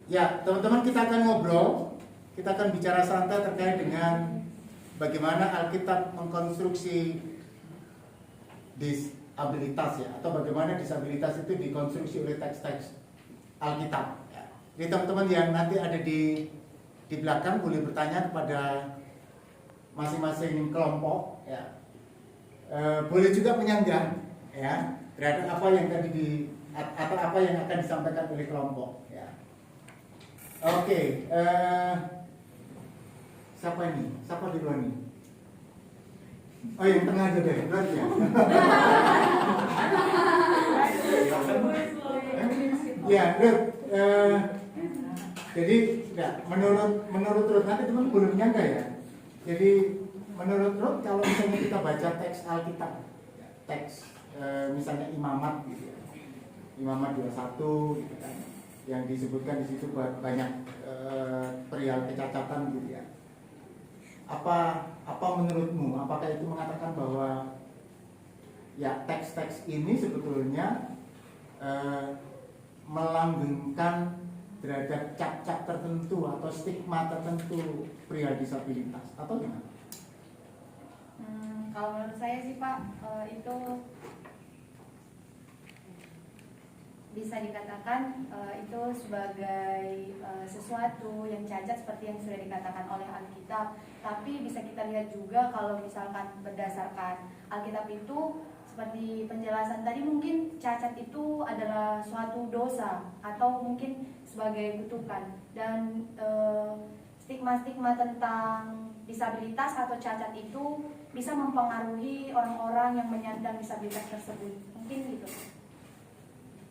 Ya, teman-teman, kita akan ngobrol, kita akan bicara santai terkait dengan bagaimana Alkitab mengkonstruksi disabilitas ya, atau bagaimana disabilitas itu dikonstruksi oleh teks-teks Alkitab. Ya. Jadi teman-teman yang nanti ada di belakang boleh bertanya kepada masing-masing kelompok, ya. Boleh juga menyanggah, ya, terhadap apa yang tadi atau apa yang akan disampaikan oleh kelompok. Ya. Oke, siapa ini? Siapa di luar ini? Oh, yang tengah aja deh, berarti ya. Ya, Ruth. Jadi, ya, menurut Ruth nanti teman boleh menyangka ya. Jadi, menurut Ruth kalau misalnya kita baca teks Alkitab, teks misalnya Imamat gitu ya, Imamat 21 gitu kan, yang disebutkan di situ banyak perihal kecacatan gitu ya. Apa menurutmu? Apakah itu mengatakan bahwa ya teks-teks ini sebetulnya melanggengkan terhadap cap-cap tertentu atau stigma tertentu pria disabilitas atau gimana? Kalau menurut saya sih Pak, itu bisa dikatakan itu sebagai sesuatu yang cacat seperti yang sudah dikatakan oleh Alkitab. Tapi bisa kita lihat juga kalau misalkan berdasarkan Alkitab itu seperti penjelasan tadi, mungkin cacat itu adalah suatu dosa atau mungkin sebagai kutukan, dan stigma-stigma tentang disabilitas atau cacat itu bisa mempengaruhi orang-orang yang menyandang disabilitas tersebut. Mungkin gitu.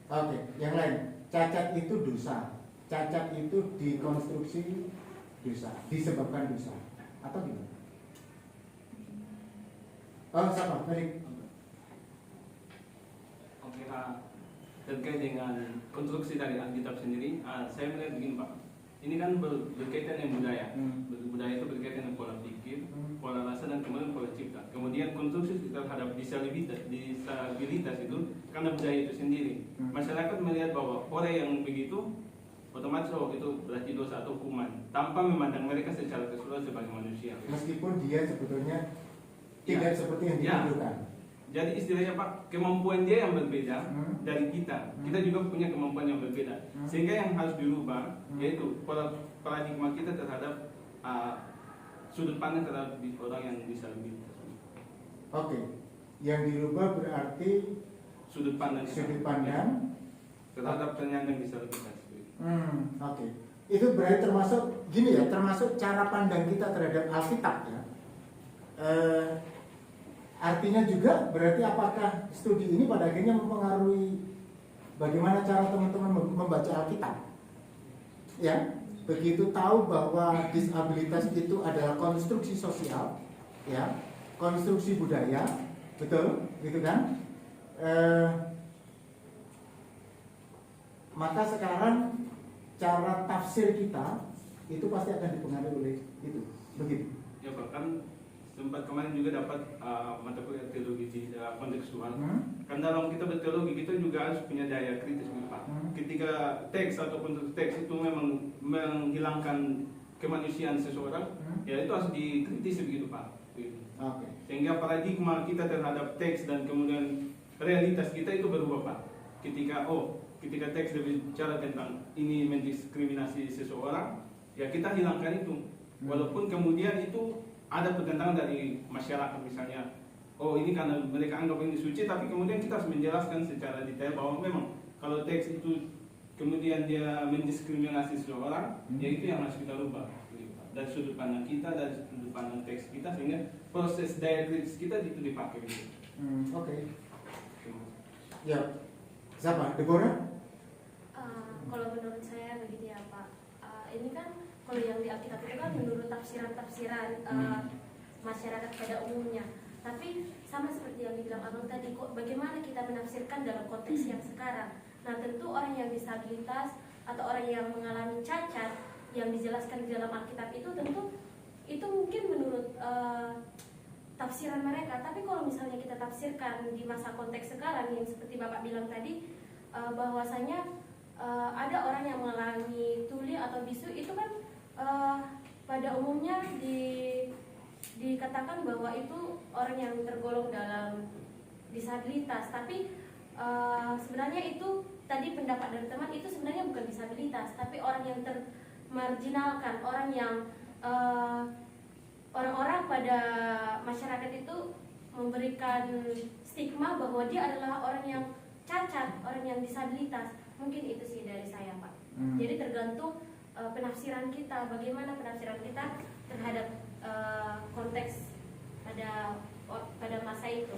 Oke, yang lain, cacat itu dosa, cacat itu dikonstruksi dosa, disebabkan dosa, atau gimana? Oh, sama, balik. Oke, terkait dengan konstruksi dari Alkitab sendiri, saya melihat begini Pak. Ini kan berkaitan dengan budaya. Budaya itu berkaitan dengan pola pikir, pola rasa, dan kemudian pola cipta. Kemudian konstruksi terhadap disabilitas itu karena budaya itu sendiri. Masyarakat melihat bahwa orang yang begitu otomatis itu berarti dosa atau hukuman, tanpa memandang mereka secara keseluruhan sebagai manusia. Meskipun dia sebetulnya tidak seperti yang dituduhkan. Jadi istilahnya Pak, kemampuan dia yang berbeda dari kita. Kita juga punya kemampuan yang berbeda. Sehingga yang harus dirubah yaitu paradigma kita terhadap sudut pandang terhadap orang yang disabilitas. Oke, yang dirubah berarti sudut pandang terhadap penyandang disabilitas. Oke. Itu berarti termasuk gini ya, termasuk cara pandang kita terhadap Alkitab ya. Artinya juga berarti apakah studi ini pada akhirnya mempengaruhi bagaimana cara teman-teman membaca Alkitab? Ya, begitu tahu bahwa disabilitas itu adalah konstruksi sosial, ya, konstruksi budaya, betul, gitu kan? Maka sekarang cara tafsir kita itu pasti akan dipengaruhi oleh itu, begitu. Ya Pak, kan sempat kemarin juga dapat mata kuliah teologi di kontekstual. Kan dalam kita berteologi kita juga harus punya daya kritis Pak. Ketika teks ataupun teks itu memang menghilangkan kemanusiaan seseorang, ya itu harus dikritisi begitu Pak. Okay. Sehingga paradigma kita terhadap teks dan kemudian realitas kita itu berubah Pak. Ketika teks berbicara tentang ini mendiskriminasi seseorang, ya kita hilangkan itu. Walaupun kemudian itu ada pertentangan dari masyarakat misalnya, ini karena mereka anggap ini suci, tapi kemudian kita harus menjelaskan secara detail bahwa memang kalau teks itu kemudian dia mendiskriminasi seseorang, ya itu yang harus kita rubah dari sudut pandang kita, dari sudut pandang teks kita, sehingga proses daya kritis kita itu dipakai. Oke. Ya, siapa? Deborah? Kalau menurut saya begitu ya Pak. Ini kan kalau yang di Alkitab itu kan menurut tafsiran-tafsiran masyarakat pada umumnya. Tapi sama seperti yang dibilang Abang tadi, kok bagaimana kita menafsirkan dalam konteks yang sekarang. Nah tentu orang yang disabilitas atau orang yang mengalami cacat yang dijelaskan di dalam Alkitab itu tentu itu mungkin menurut tafsiran mereka. Tapi kalau misalnya kita tafsirkan di masa konteks sekarang yang seperti Bapak bilang tadi, bahwasanya ada orang yang mengalami tuli bisu itu kan pada umumnya dikatakan bahwa itu orang yang tergolong dalam disabilitas, tapi sebenarnya itu tadi pendapat dari teman itu sebenarnya bukan disabilitas, tapi orang yang termarginalkan, orang yang orang-orang pada masyarakat itu memberikan stigma bahwa dia adalah orang yang cacat, orang yang disabilitas. Mungkin itu sih dari saya, Pak. Jadi tergantung penafsiran kita, bagaimana penafsiran kita terhadap konteks pada masa itu.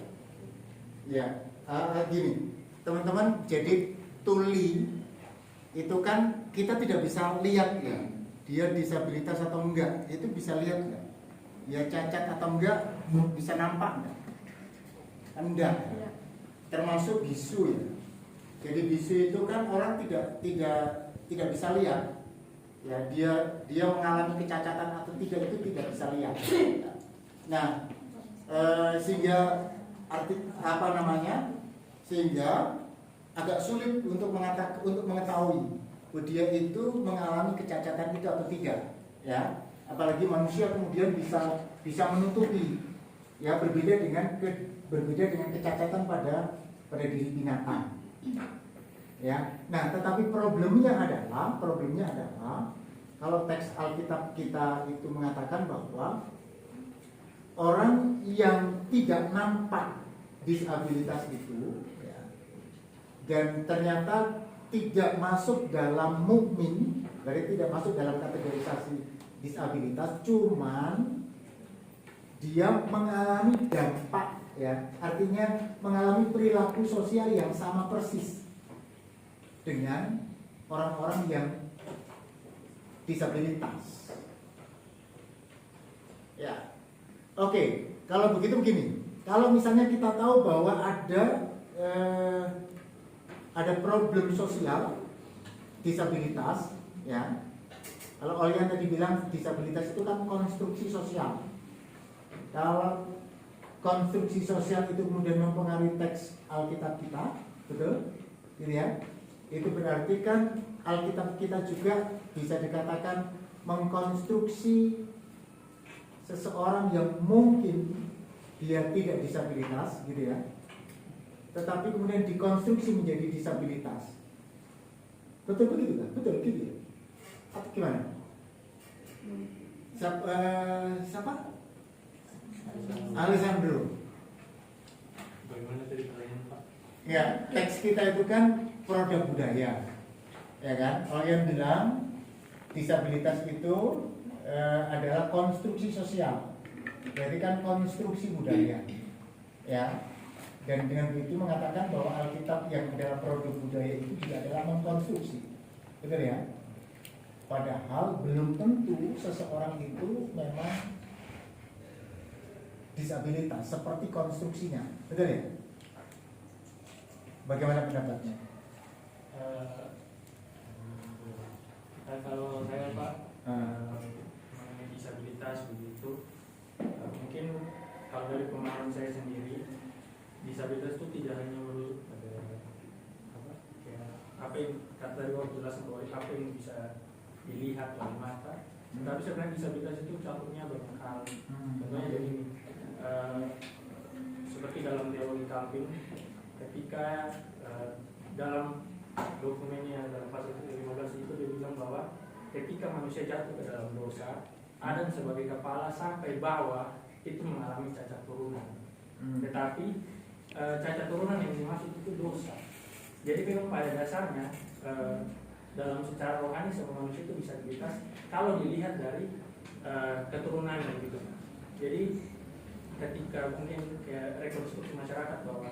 Ya, gini, teman-teman, jadi tuli itu kan kita tidak bisa lihat ya, dia disabilitas atau enggak, itu bisa lihat enggak? Ya cacat atau enggak, bisa nampak enggak? Enggak. Termasuk bisu ya. Jadi bisu itu kan orang tidak bisa lihat. Ya, dia mengalami kecacatan atau tidak itu tidak bisa lihat. Nah, sehingga sehingga agak sulit untuk mengetahui bahwa dia itu mengalami kecacatan itu atau tidak, ya. Apalagi manusia kemudian bisa menutupi, ya, berbeda dengan kecacatan pada diri binatang, ya. Nah, tetapi problemnya adalah kalau teks Alkitab kita itu mengatakan bahwa orang yang tidak nampak disabilitas itu, ya, dan ternyata tidak masuk dalam mukmin, berarti tidak masuk dalam kategorisasi disabilitas, cuman dia mengalami dampak, ya, artinya mengalami perilaku sosial yang sama persis dengan orang-orang yang disabilitas. Ya, oke. Kalau begitu begini, kalau misalnya kita tahu bahwa ada problem sosial disabilitas, ya. Kalau Olian tadi bilang disabilitas itu kan konstruksi sosial. Kalau konstruksi sosial itu kemudian mempengaruhi teks Alkitab kita, betul? Gitu ya. Itu berarti kan Alkitab kita juga bisa dikatakan mengkonstruksi seseorang yang mungkin dia tidak disabilitas, gitu ya, tetapi kemudian dikonstruksi menjadi disabilitas. Betul begitu kan? Betul gitu ya? Atau gimana? Siapa? Alessandro. Bagaimana tadi pertanyaan, Pak? Ya, teks kita itu kan produk budaya, ya kan? Kalau yang bilang disabilitas itu adalah konstruksi sosial, berarti kan konstruksi budaya, ya. Dan dengan begitu mengatakan bahwa Alkitab yang adalah produk budaya itu juga adalah mengkonstruksi, betul ya? Padahal belum tentu seseorang itu memang disabilitas seperti konstruksinya, betul ya? Bagaimana pendapatnya? Kalau saya, Pak, mengenai disabilitas begitu, mungkin kalau dari pemahaman saya sendiri, disabilitas itu tidak hanya melulu pada apa yang kata dari waktu jelas bahwa apa yang bisa dilihat oleh mata, tapi sebenarnya disabilitas itu cakupnya banyak hal. Contohnya jadi seperti dalam teori Calvin, ketika dalam dokumennya dalam pasal 15 itu dia bilang bahwa ketika manusia jatuh ke dalam dosa, Adam sebagai kepala sampai bawah itu mengalami cacat turunan. Tetapi cacat turunan yang dimaksud itu dosa. Jadi memang pada dasarnya dalam secara rohani semua manusia itu disabilitas kalau dilihat dari keturunan gitu. Jadi ketika mungkin kayak rekonstruksi masyarakat bahwa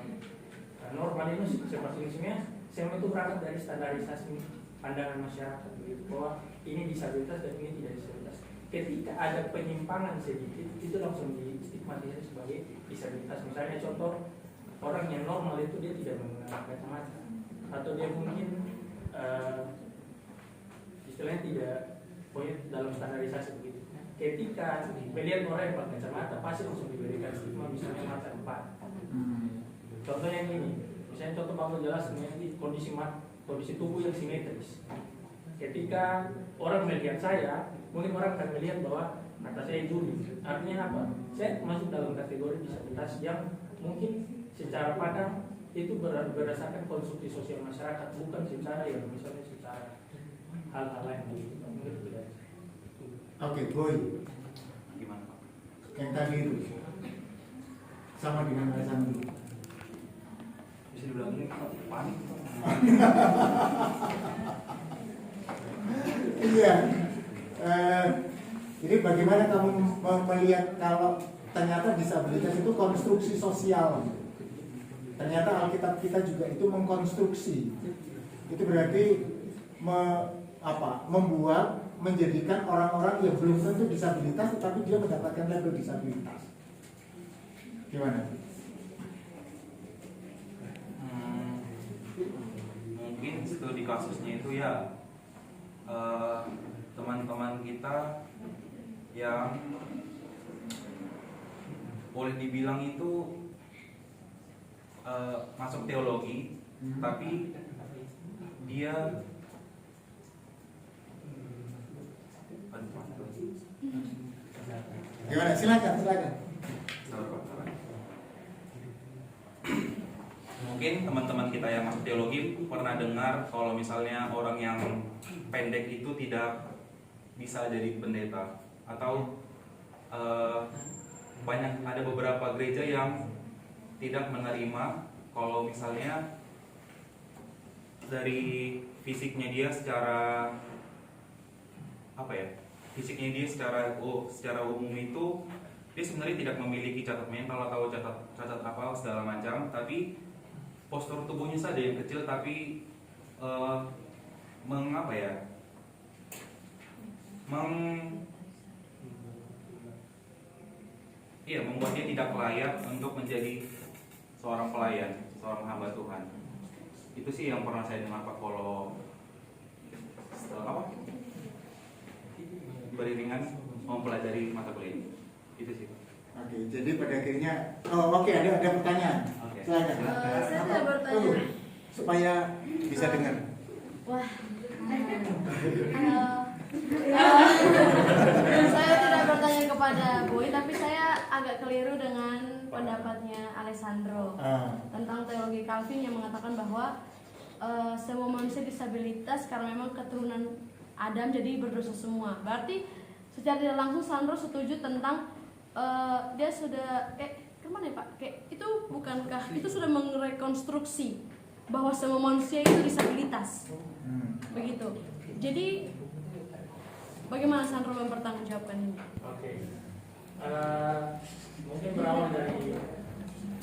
normal ini seperti ini semua itu berangkat dari standarisasi pandangan masyarakat begitu, bahwa ini disabilitas dan ini tidak disabilitas. Ketika ada penyimpangan sedikit itu langsung distigmatisasi sebagai disabilitas. Misalnya contoh, orang yang normal itu dia tidak menggunakan kacamata atau dia mungkin istilahnya tidak pokoknya dalam standarisasi begitu. Ketika melihat orang yang pakai kacamata pasti langsung diberikan stigma misalnya mata 4. Contohnya ini, misalnya contoh Bapak jelas ini kondisi tubuh yang simetris. ketika orang melihat saya, mungkin orang akan melihat bahwa kata saya tuli. Artinya apa? Saya masuk dalam kategori disabilitas yang mungkin secara pandang itu berdasarkan konstruksi sosial masyarakat, bukan secara yang misalnya secara hal-hal lain. Oke, Boy. Gimana Pak? Yang tadi itu sama dengan Alessandro. Bisa dibilang ini panik. Iya. Jadi bagaimana kamu melihat kalau ternyata disabilitas itu konstruksi sosial? Ternyata Alkitab kita juga itu mengkonstruksi. Itu berarti membuat, menjadikan orang-orang yang belum tentu disabilitas tetapi dia mendapatkan label disabilitas. Gimana? Mungkin studi kasusnya itu ya teman-teman kita yang boleh dibilang itu masuk teologi, tapi dia Gimana? Silakan. Mungkin teman-teman kita yang masuk teologi pernah dengar kalau misalnya orang yang pendek itu tidak bisa jadi pendeta, atau ada beberapa gereja yang tidak menerima kalau misalnya dari fisiknya dia secara secara umum itu dia sebenarnya tidak memiliki cacat mental atau cacat apa segala macam, tapi postur tubuhnya saja yang kecil, tapi membuat dia tidak layak untuk menjadi seorang pelayan, seorang hamba Tuhan. Itu sih yang pernah saya dengar Pak, kalau beriringan mempelajari mata kuliah ini. Itu sih Pak. Oke, jadi pada akhirnya ada pertanyaan. Oke. Silakan. Saya mau bertanya. Supaya bisa dengar. Wah. Saya tidak bertanya kepada Boy, tapi saya agak keliru dengan pendapatnya Alessandro tentang teologi Calvin yang mengatakan bahwa semua manusia disabilitas karena memang keturunan Adam jadi berdosa semua. Berarti secara tidak langsung Sandro setuju tentang dia sudah kemana ya Pak? Itu bukankah itu sudah merekonstruksi bahwa semua manusia itu disabilitas, begitu. Jadi bagaimana Sandro mempertanggungjawabkan ini? Oke. Mungkin berawal dari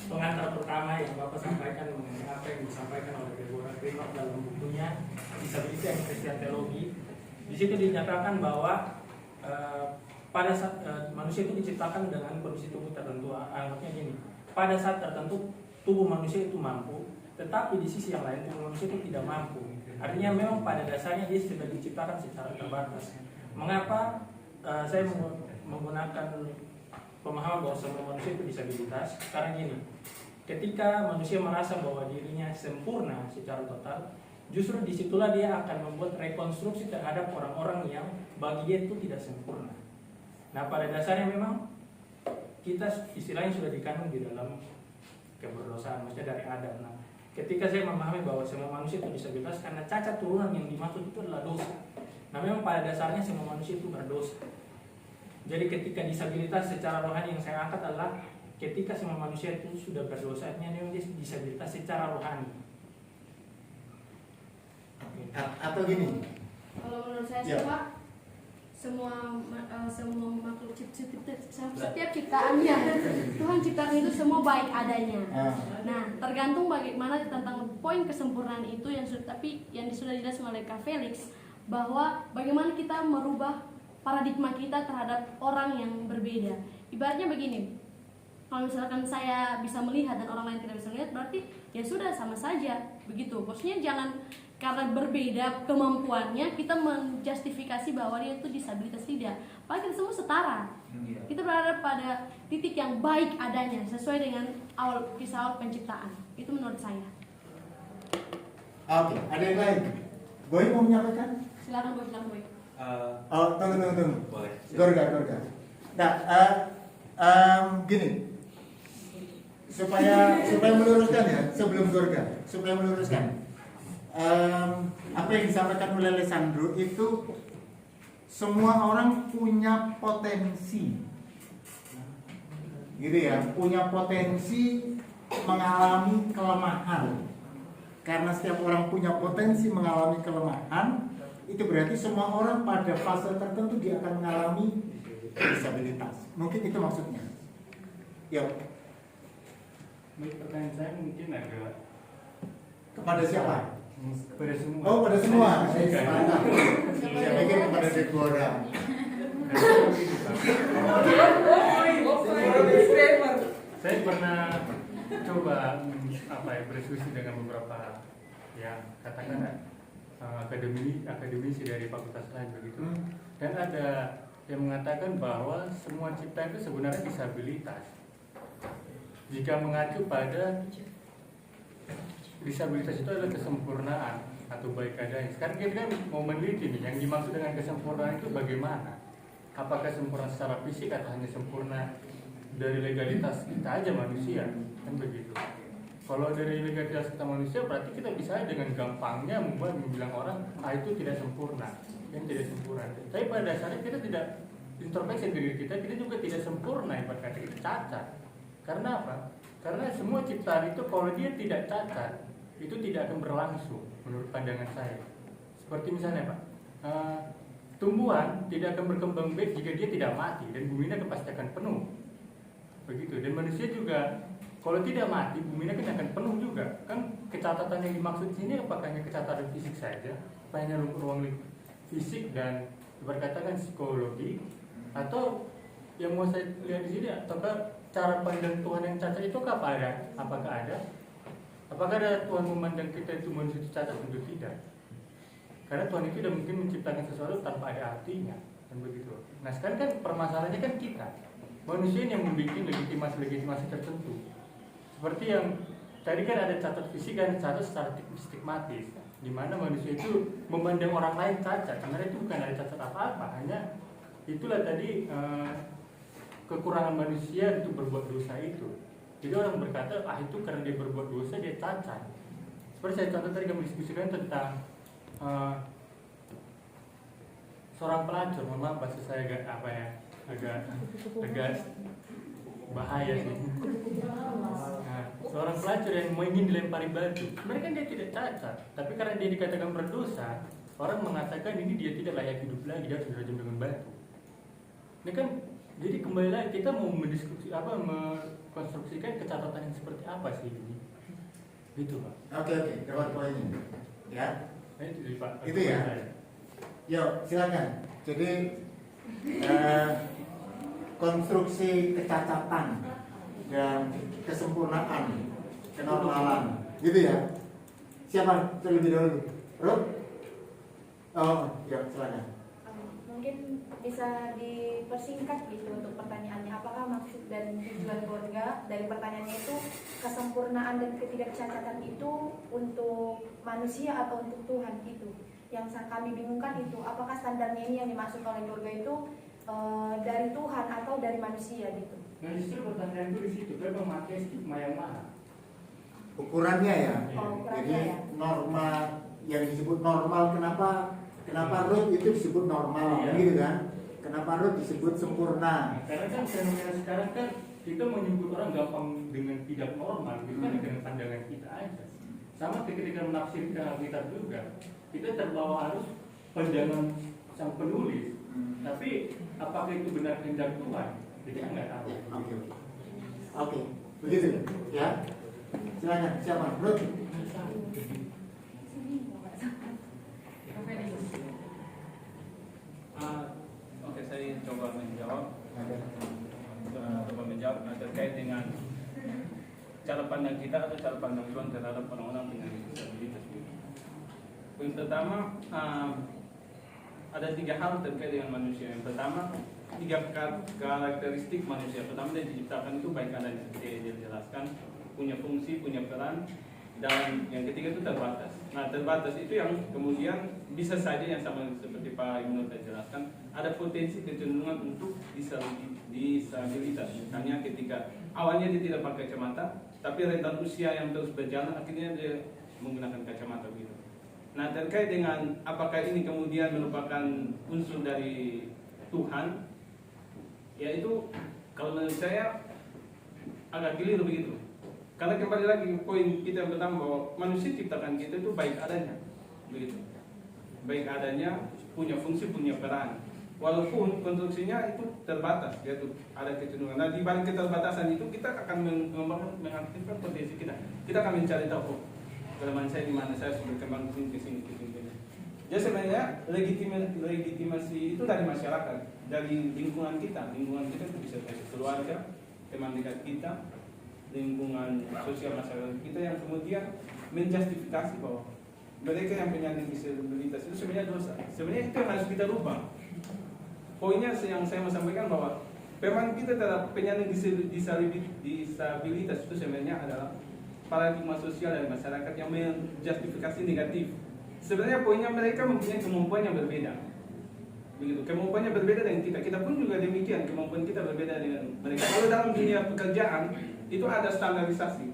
pengantar pertama yang Bapak sampaikan mengenai apa yang disampaikan oleh Deborah Grimald dalam bukunya Disabilitas and Christian Theology. Di situ dinyatakan bahwa pada saat manusia itu diciptakan dengan kondisi tubuh tertentu. Anggapnya gini, pada saat tertentu tubuh manusia itu mampu, tetapi di sisi yang lain tubuh manusia itu tidak mampu. Artinya memang pada dasarnya dia sudah diciptakan secara terbatas. Mengapa saya menggunakan pemahaman bahwa semua manusia itu disabilitas? Karena gini, ketika manusia merasa bahwa dirinya sempurna secara total, justru disitulah dia akan membuat rekonstruksi terhadap orang-orang yang bagi dia itu tidak sempurna. Nah, pada dasarnya memang kita istilahnya sudah dikandung di dalam keberdosaan, maksudnya dari Adam. Nah, ketika saya memahami bahwa semua manusia itu disabilitas karena cacat turunan yang dimaksud itu adalah dosa. Nah, memang pada dasarnya semua manusia itu berdosa. Jadi ketika disabilitas secara rohani yang saya angkat adalah ketika semua manusia itu sudah berdosa, artinya memang dia disabilitas secara rohani. Atau gini. Kalau menurut saya sih Pak, semua makhluk setiap ciptaannya Tuhan ciptakan itu semua baik adanya. Nah, tergantung bagaimana tentang poin kesempurnaan itu yang sudah dijelaskan oleh Kak Felix, bahwa bagaimana kita merubah paradigma kita terhadap orang yang berbeda. Ibaratnya begini, kalau misalkan saya bisa melihat dan orang lain tidak bisa melihat, berarti ya sudah sama saja begitu. Maksudnya jangan karena berbeda kemampuannya kita menjustifikasi bahwa dia itu disabilitas, tidak. Padahal kita semua setara. Kita berada pada titik yang baik adanya sesuai dengan kisah awal penciptaan. Itu menurut saya. Oke, ada yang lain? Boy mau menyampaikan? Silakan Boy, silakan Boy. Oh, tunggu. Boleh. Gorga. Nah, gini. Supaya meluruskan ya, sebelum Gorga, supaya meluruskan. Apa yang disampaikan oleh Alessandro itu semua orang punya potensi. Gitu ya, punya potensi mengalami kelemahan. Karena setiap orang punya potensi mengalami kelemahan, itu berarti semua orang pada fase tertentu dia akan mengalami disabilitas. Mungkin itu maksudnya. Yuk. Pertanyaan saya mungkin agak Kepada siapa? kepada semua. Oh, pada semua. Iya. Mantap. Saya pikir kepada Deborah. Saya pernah coba berdiskusi dengan beberapa katakanlah akademisi dari fakultas lain begitu. Dan ada yang mengatakan bahwa semua cipta itu sebenarnya disabilitas. Jika mengacu pada disabilitas itu adalah kesempurnaan atau baik adanya. Sekarang kita kan mau meneliti nih, yang dimaksud dengan kesempurnaan itu bagaimana? Apakah sempurna secara fisik atau hanya sempurna dari legalitas kita aja manusia? Kan begitu. Kalau dari legalitas kita manusia, berarti kita bisa dengan gampangnya membilang orang, itu tidak sempurna, yang tidak sempurna. Tapi pada dasarnya kita tidak introspeksi diri kita juga tidak sempurna, ibarat kata kita cacat. Karena apa? Karena semua ciptaan itu kalau dia tidak cacat, itu tidak akan berlangsung menurut pandangan saya. Seperti misalnya Pak, tumbuhan tidak akan berkembang baik jika dia tidak mati, dan bumi ini pasti akan penuh. Begitu. Dan manusia juga kalau tidak mati, bumi ini akan penuh juga. Kan kecacatan yang dimaksud sini apakah hanya kecacatan fisik saja, apa hanya ruang fisik dan berkatakan psikologi, atau yang mau saya lihat di sini, ataukah cara pandang Tuhan yang cacat itu apakah ada? Apakah ada Tuhan memandang kita itu manusia cacat? Tentu tidak. Karena Tuhan itu sudah mungkin menciptakan sesuatu tanpa ada artinya, dan begitu. Nah sekarang kan permasalahannya kan kita, manusia yang membuat legitimasi tertentu. Seperti yang tadi kan ada cacat fisik dan cacat secara stigmatis, di mana manusia itu memandang orang lain cacat. Sebenarnya itu bukan ada cacat apa-apa, hanya itulah tadi kekurangan manusia untuk berbuat dosa itu. Jadi orang berkata, itu karena dia berbuat dosa dia cacat. Seperti saya contoh tadi kami diskusikan tentang seorang pelacur. Mohon maaf bahasa saya agak bahaya sih. Nah, seorang pelacur yang ingin dilempari batu, sebenarnya kan dia tidak cacat, tapi karena dia dikatakan berdosa, orang mengatakan ini dia tidak layak hidup lagi, dia harus dirajam dengan batu. Ini kan jadi kembali lagi kita mau mengkonstruksikan kecacatan yang seperti apa sih ini? Gitu Pak. Oke, dapat poinnya. Ya. Itu Pak. Itu ya. Yuk, silakan. Jadi konstruksi kecacatan dan kesempurnaan, kenormalan, gitu ya. Siapa terlebih dahulu? Ruth? Oh, ya, silakan. Mungkin bisa dipersingkat gitu untuk pertanyaannya, apakah maksud dan tujuan Gorga dari pertanyaannya itu kesempurnaan dan ketidakcacatan itu untuk manusia atau untuk Tuhan itu? Yang kami bingungkan itu, apakah standarnya ini yang dimaksud oleh Gorga itu dari Tuhan atau dari manusia gitu? Nah justru pertanyaan itu di situ, kan memakai stigma yang mana? Ukurannya ya. Ukurannya Jadi ya. norma yang disebut normal, kenapa Ruth itu disebut normal, gitu kan? Kenapa Ruth disebut sempurna? Karena kan fenomena sekarang kan kita menyebut orang gampang dengan tidak normal, gitu kan dengan pandangan kita aja. Sama ketika menafsirkan Alkitab juga, kita terbawa arus pandangan sang penulis. Tapi apakah itu benar kehendak Tuhan? Kita nggak tahu. Oke, begitu ya. Silakan, siapa? Ruth. Oke, saya coba menjawab terkait dengan cara pandang kita atau cara pandang Tuhan terhadap orang-orang dengan disabilitas. Yang pertama, ada 3 hal terkait dengan manusia. Yang pertama, 3 karakteristik manusia. Pertama, dia diciptakan itu baik adanya, seperti yang dia jelaskan, punya fungsi, punya peran, Dan yang ketiga itu terbatas. Nah, terbatas itu yang kemudian bisa saja yang sama seperti Pak Ibnu tadi jelaskan, ada potensi kecenderungan untuk disabilitas. Misalnya ketika awalnya dia tidak pakai kacamata, tapi rentan usia yang terus berjalan, akhirnya dia menggunakan kacamata begitu. Nah, terkait dengan apakah ini kemudian merupakan unsur dari Tuhan, yaitu kalau menurut saya agak keliru begitu. Karena kembali lagi poin kita yang pertama bahwa manusia ciptakan kita itu baik adanya, begitu. Baik adanya, punya fungsi, punya peran. Walaupun konstruksinya itu terbatas, yaitu ada kecenderungan. Nah, di balik keterbatasan itu kita akan mengaktifkan potensi kita. Kita akan mencari tahu kelemahan saya di mana, saya sudah berkembang ke sini. Jadi sebenarnya legitimasi itu dari masyarakat, dari lingkungan kita. Lingkungan kita itu bisa dari keluarga, teman dekat kita, lingkungan sosial masyarakat kita yang kemudian menjustifikasi bahwa mereka yang penyandang disabilitas itu sebenarnya dosa. Sebenarnya itu yang harus kita rubah. Poinnya yang saya mau sampaikan bahwa memang kita terhadap penyandang disabilitas itu sebenarnya adalah paradigma sosial dari masyarakat yang menjustifikasi negatif. Sebenarnya poinnya mereka mempunyai kemampuan yang berbeda. Begitu, kemampuannya berbeda dengan kita. Kita pun juga demikian, kemampuan kita berbeda dengan mereka. Kalau dalam dunia pekerjaan itu ada standarisasi.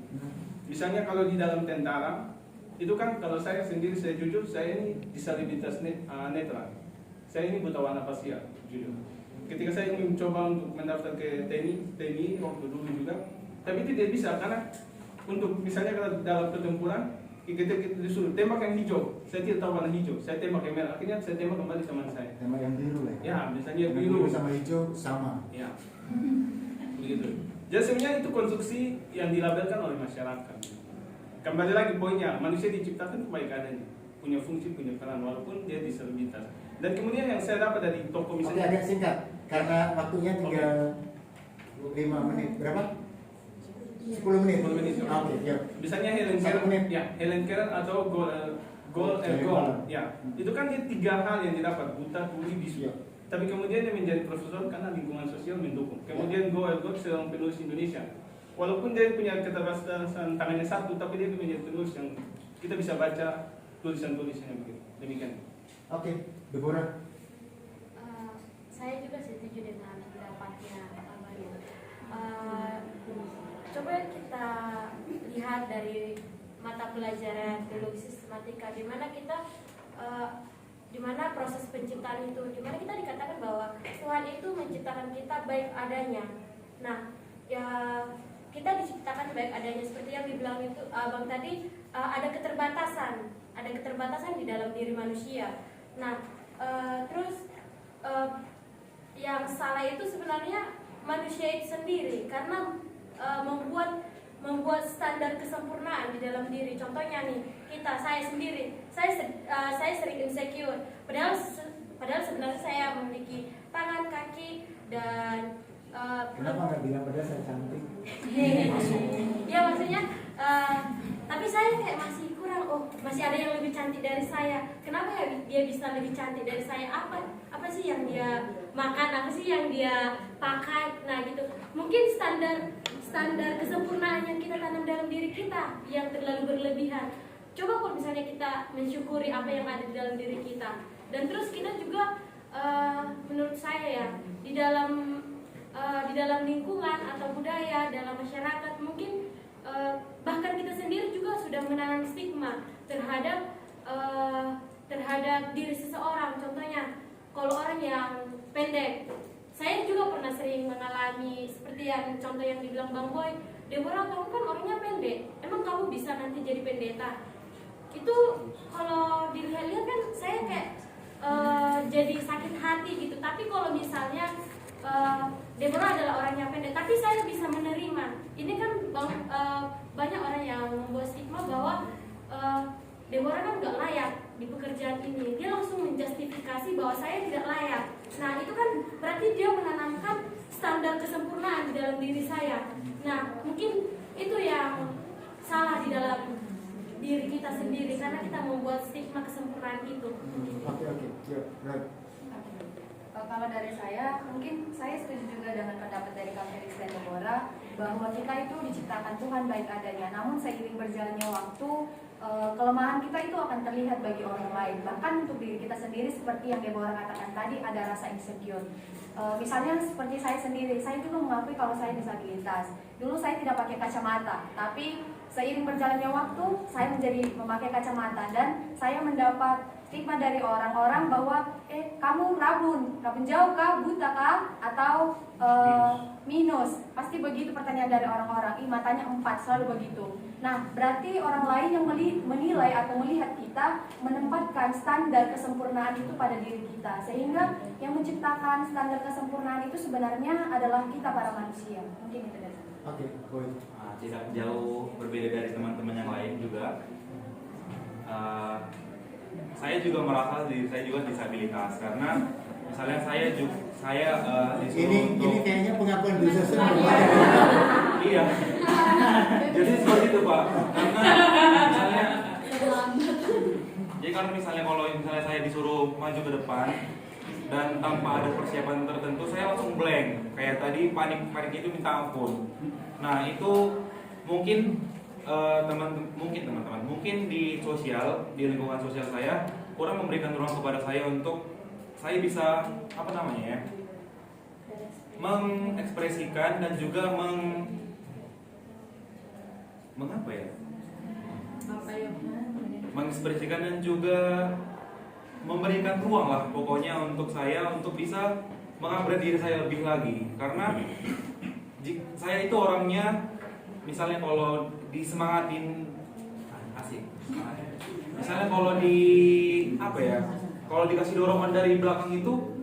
Misalnya kalau di dalam tentara itu kan kalau saya sendiri, saya jujur, saya ini disabilitas netral. Saya ini buta warna parsial, jujur. Ketika saya ingin mencoba untuk mendaftar ke TNI waktu dulu juga, tapi itu tidak bisa karena untuk misalnya kalau dalam pertempuran kita disuruh tembak yang hijau, saya tidak tahu warna hijau, saya tembak yang merah, akhirnya saya tembak kembali teman saya. Tembak yang biru lah. Ya, misalnya yang biru sama hijau sama. Ya, begitu. Jadi sebenarnya itu konstruksi yang dilabelkan oleh masyarakat. Kembali lagi poinnya, manusia diciptakan baik adanya, punya fungsi, punya peran, walaupun dia disabilitas. Dan kemudian yang saya dapat dari toko Oke, misalnya. agak singkat karena waktunya tinggal 5 menit. Berapa? 10 menit. 10 menit. Oke, ya. Misalnya Helen 1 Keller, menit. ya Helen Keller atau goal, ya itu kan dia 3 hal yang didapat, buta, tuli, bisu. Ya. Tapi kemudian dia menjadi profesor karena lingkungan sosial mendukung. Kemudian goal seorang penulis Indonesia. Walaupun dia punya keterbatasan tangannya satu, tapi dia menjadi penulis yang kita bisa baca tulisan-tulisannya begitu. Demikian. Oke, Deborah. Saya juga setuju dengan pendapatnya Abang. Coba kita lihat dari mata pelajaran teologi sistematika, di mana kita di mana proses penciptaan itu, di mana kita dikatakan bahwa Tuhan itu menciptakan kita baik adanya. Nah, ya kita diciptakan baik adanya seperti yang dibilang itu Abang tadi, ada keterbatasan di dalam diri manusia. Nah, terus yang salah itu sebenarnya manusia itu sendiri karena membuat standar kesempurnaan di dalam diri. Contohnya nih, saya sendiri, saya sering insecure. Padahal sebenarnya saya memiliki tangan, kaki, dan Kenapa nggak bilang pada saya cantik? ya maksudnya, tapi saya kayak masih kurang. Oh, masih ada yang lebih cantik dari saya. Kenapa ya dia bisa lebih cantik dari saya? Apa sih yang dia makan? Apa sih yang dia pakai? Nah gitu. Mungkin standar kesempurnaan yang kita tanam dalam diri kita yang terlalu berlebihan. Coba kalau misalnya kita mensyukuri apa yang ada di dalam diri kita. Dan terus kita juga menurut saya ya di dalam lingkungan atau budaya, dalam masyarakat mungkin bahkan kita sendiri juga sudah menanam stigma terhadap diri seseorang. Contohnya kalau orang yang pendek, saya juga pernah sering mengalami seperti yang contoh yang dibilang Bang Boy, Deborah kamu kan orangnya pendek, emang kamu bisa nanti jadi pendeta? Itu kalau dilihat-lihat kan saya kayak jadi sakit hati gitu. Tapi kalau misalnya Deborah adalah orang yang pendek, tapi saya bisa menerima. Ini kan banyak orang yang membuat stigma bahwa Deborah kan nggak layak di pekerjaan ini. Dia langsung menjustifikasi bahwa saya tidak layak. Nah itu kan berarti dia menanamkan standar kesempurnaan di dalam diri saya. Nah mungkin itu yang salah di dalam diri kita sendiri karena kita membuat stigma kesempurnaan itu. Oke, yuk, right. Kalau dari saya, mungkin saya setuju juga dengan pendapat dari Kak Feris dan Deborah bahwa kita itu diciptakan Tuhan baik adanya. Namun seiring berjalannya waktu, kelemahan kita itu akan terlihat bagi orang lain. Bahkan untuk diri kita sendiri seperti yang Deborah katakan tadi, ada rasa insecure. Misalnya seperti saya sendiri, saya juga mengakui kalau saya disabilitas. Dulu saya tidak pakai kacamata, tapi seiring berjalannya waktu, saya menjadi memakai kacamata dan saya mendapat stigma dari orang-orang bahwa kamu rabun jauh kah, buta kah, atau minus. Pasti begitu pertanyaan dari orang-orang. Matanya 4, selalu begitu. Nah, berarti orang lain yang menilai atau melihat kita menempatkan standar kesempurnaan itu pada diri kita, sehingga yang menciptakan standar kesempurnaan itu sebenarnya adalah kita para manusia. Mungkin itu dari saya. Oke, boleh. Tidak jauh berbeda dari teman-teman yang lain juga. Saya juga merasa diri saya juga disabilitas karena misalnya saya disuruh Ini kayaknya pengakuan dosa sendiri. Iya. Jadi seperti itu Pak. Karena misalnya, jadi kalau misalnya saya disuruh maju ke depan dan tanpa ada persiapan tertentu, saya langsung blank. Kayak tadi panik itu minta ampun. Nah itu mungkin teman-teman mungkin di lingkungan sosial saya kurang memberikan ruang kepada saya untuk saya bisa mengekspresikan dan juga mengekspresikan dan juga memberikan ruang lah pokoknya untuk saya untuk bisa mengupgrade diri saya lebih lagi, karena saya itu orangnya misalnya kalau disemangatin asik, misalnya kalau dikasih dorongan dari belakang itu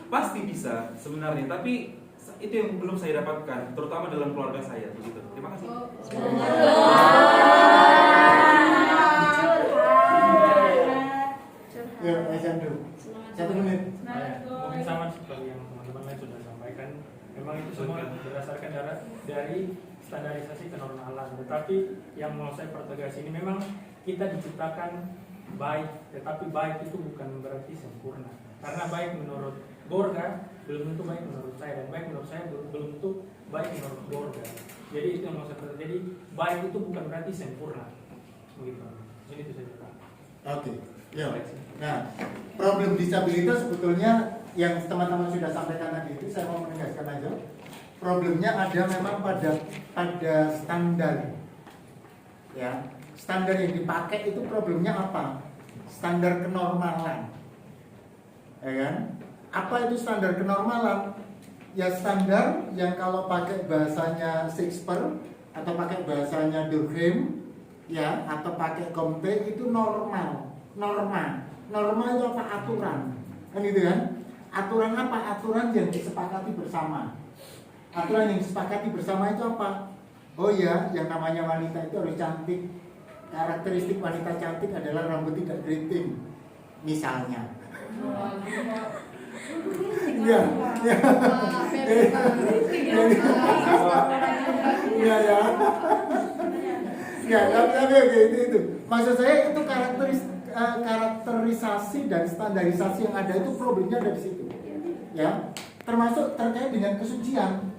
pasti bisa sebenarnya, tapi itu yang belum saya dapatkan, terutama dalam keluarga saya begitu. Terima kasih. Ya, Aisyah 1 menit. Mungkin sama seperti yang teman-teman lain sudah sampaikan, memang itu semua berdasarkan dari standarisasi kenormalan. Tetapi yang mau saya pertegas ini, memang kita diciptakan baik, tetapi baik itu bukan berarti sempurna. Karena baik menurut Borga belum tentu baik menurut saya, dan baik menurut saya belum tentu baik menurut Borga. Jadi itu yang mau saya pertegas. Jadi baik itu bukan berarti sempurna. Begitu. Jadi itu saja. Oke. Ya. Nah, problem disabilitas sebetulnya yang teman-teman sudah sampaikan tadi itu saya mau menegaskan aja. Problemnya ada memang pada standar. Ya, standar yang dipakai itu problemnya apa? Standar kenormalan. Ya kan? Apa itu standar kenormalan? Ya standar yang kalau pakai bahasanya Shakespeare atau pakai bahasanya Durkheim, ya, atau pakai Comte itu normal. Norma itu apa? Aturan. Kan gitu kan? Aturan apa? Aturan yang disepakati bersama. Aturan yang disepakati bersama itu apa? Oh ya, yang namanya wanita itu harus cantik. Karakteristik wanita cantik adalah rambut tidak keriting, misalnya. Iya, iya. Iya ya. Ya, tapi oke, itu. Maksud saya itu karakterisasi dan standarisasi yang ada itu problemnya ada di situ. Ya, termasuk terkait dengan kesucian.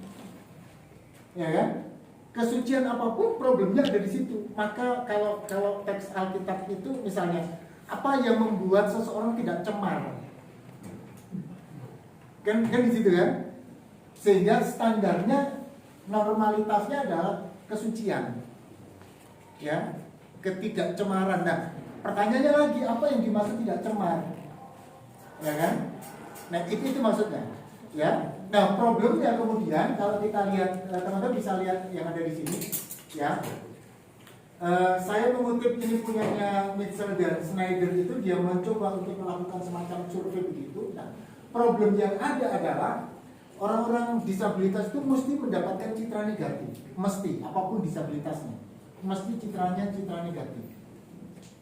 Ya kan? Kesucian apapun problemnya ada di situ. Maka kalau teks Alkitab itu misalnya apa yang membuat seseorang tidak cemar? Kan di situ kan? Sehingga standarnya normalitasnya adalah kesucian. Ya, ketidakcemaran. Nah, pertanyaannya lagi, apa yang dimaksud tidak cemar? Ya kan? Nah, itu maksudnya. Ya. Nah, problemnya kemudian kalau kita lihat, teman-teman bisa lihat yang ada di sini, ya. Saya mengutip ini punyanya Mitchell dan Snyder itu, dia mencoba untuk melakukan semacam survei begitu. Nah, problem yang ada adalah orang-orang disabilitas itu mesti mendapatkan citra negatif, mesti, apapun disabilitasnya, mesti citranya citra negatif.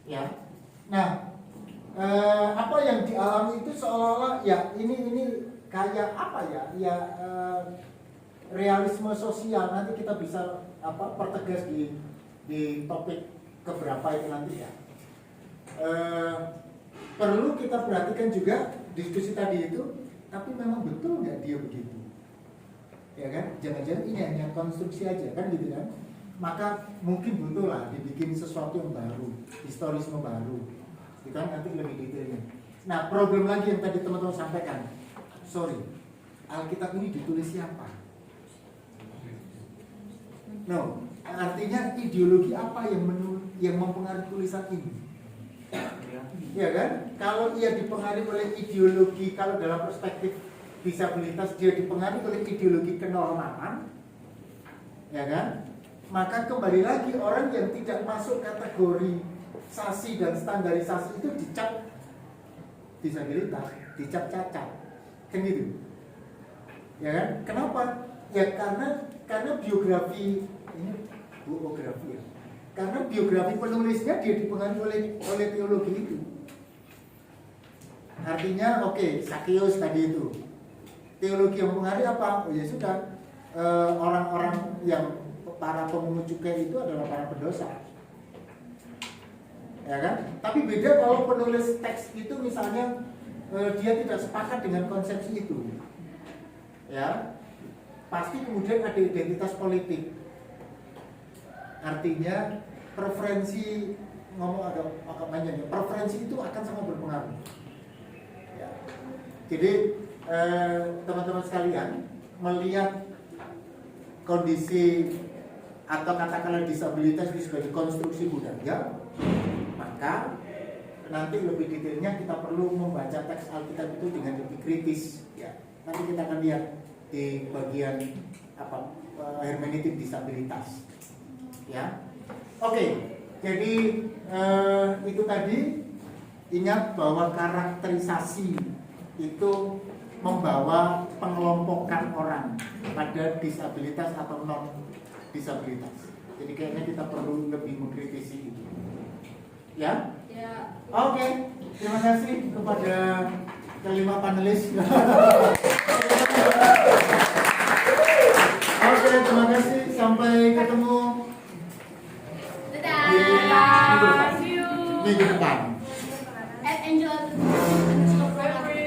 Ya. Nah, apa yang dialami itu seolah-olah ya ini kayak apa ya? Ya realisme sosial. Nanti kita bisa pertegas di topik keberapa itu nanti ya. Perlu kita perhatikan juga diskusi tadi itu, tapi memang betul nggak dia begitu? Ya kan? Jangan-jangan ini hanya konstruksi aja kan gitu kan? Maka mungkin butuh lah dibikin sesuatu yang baru, historisme baru. Itu kan nanti lebih detailnya. Nah, problem lagi yang tadi teman-teman sampaikan. Sorry, Alkitab ini ditulis siapa? No, artinya ideologi apa yang mempengaruhi tulisan ini? Ya kan? Kalau ia dipengaruhi oleh ideologi, kalau dalam perspektif disabilitas dia dipengaruhi oleh ideologi kenormalan, ya kan? Maka kembali lagi orang yang tidak masuk kategori sasi dan standarisasi itu dicap disabilitas, dicap cacat, kan gitu? Ya kan? Kenapa? Ya karena biografi ini biografi ya. Karena biografi penulisnya dia dipengaruhi oleh teologi itu. Artinya oke, Sakius tadi itu teologi yang mempengaruhi apa? Oh ya sudah, orang-orang yang para pemungut cukai itu adalah para pendosa, ya kan? Tapi beda kalau penulis teks itu misalnya dia tidak sepakat dengan konsepsi itu, ya pasti kemudian ada identitas politik. Artinya preferensi ngomong agak panjang ya, preferensi itu akan sangat berpengaruh. Ya. Jadi teman-teman sekalian melihat kondisi atau katakanlah disabilitas itu sebagai konstruksi budaya, maka nanti lebih detailnya kita perlu membaca teks Alkitab itu dengan lebih kritis. Ya. Nanti kita akan lihat di bagian hermeneutik disabilitas. Ya, oke. Jadi itu tadi, ingat bahwa karakterisasi itu membawa pengelompokan orang pada disabilitas atau non disabilitas. Jadi kayaknya kita perlu lebih mengkritisi itu. Ya? Ya. Oke. Terima kasih kepada kelima panelis. Oke, terima kasih. Sampai ketemu Dadah. minggu depan. At Angela